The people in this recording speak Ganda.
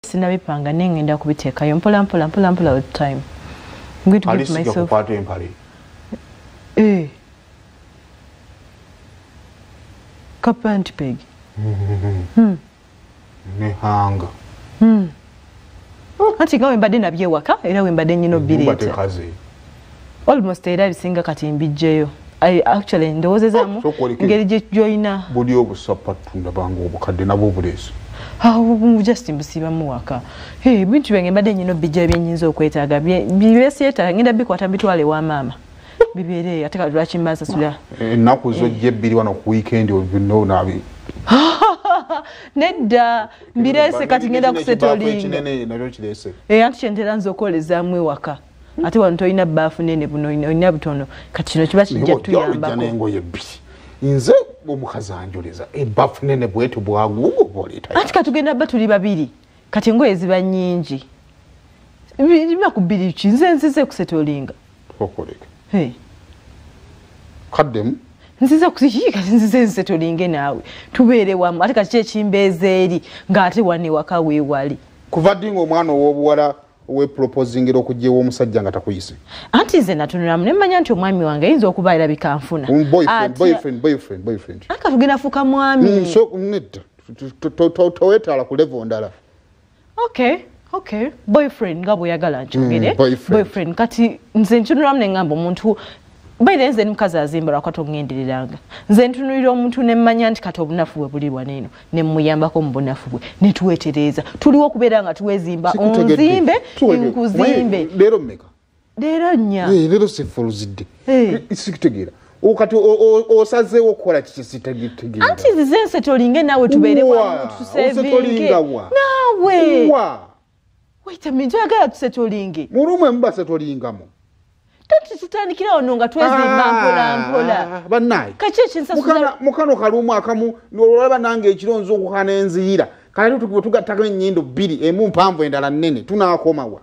sinabipanga nengenda kubiteekayo mpola with time. I'm going to give myself Kapanti peg. Nehanga. Ati nga wembadde nabye waka era wembadde nyino bireeta. Almost era bisinga kati mbijjeyo. I actually ndowoozezamu ngeri gye joina. Buli obusapatu ndabanga obukadde nabo obuleeso. Just mbusibamu waka. Bintu byange mbadde nyino bijja byenyinza okwetaaga. Byesieta ngenda bikwata bitwale wa maama. Bibere ate lwaki mbasasula. Ennaku zojje ebbiri wano ku weekend obino nabi. Nedda mbirese kati ngenda kusetolinga. Anti kyentera nza okukolezaamu ewaka. Ate wano toyina baafu nene buno olina butono kati kino kiba kijja tuyambako. Nze omukazi anjoleza ebbafu nene bwetu bwagugo boleta. Ati katugenda batuli babiri kati engoye ziba nnyingi. Biba ku bbiri ki nzize kusetolinga. Okoleka. Kaddemu. Nzize kusiyika nzize nsetolinge naawe. Tubeere wamu ate kati ekimbeeza eri ng'ate wane waka weewali. Kuva dinga omwana ow'obuwala we proposing okujja omusajja nga takuyise. Anti nze natunulamu ne mmanya nti omwami wange ayinza okuba era bikanfuna. Boyfriend. Aka tugenda fuka mwami. So nedda. Towetala ku level ndala. Okay. Boyfriend nga bweyagala nkyogere. Boyfriend kati nze ntunulamu ne ngamba omuntu baire nze mukazi azimba lwakati ongendereranga. Nze ntunulira omuntu ne mmanya nti kati obunafu bwe buli bwaneno ne mmuyambako mu bunafu bwe ne tuwetereza. Tuliwo okubeera nga tuwezimba onzimbe nkuzimbe. Leero mmeka? Leero nnya. Leero sefuluzidde. Sikitegeera. Okati osazeewo okukola kiki sitegeera. Anti nze nsetolinge naawe tubeere wamu tusevinge. Naawe. Wait a minute, njagala tusetolinge. Mulumwe mba setolingamu. Tutandikira ono nga twezimba mpola. Bannaye. Kaki ekinsasula mukano kalumu akamu olaba nange ekironzo okukana enziyira. Kale tugattako ennyindo bbiri emu mpanvu endala nnene tunaakomawa.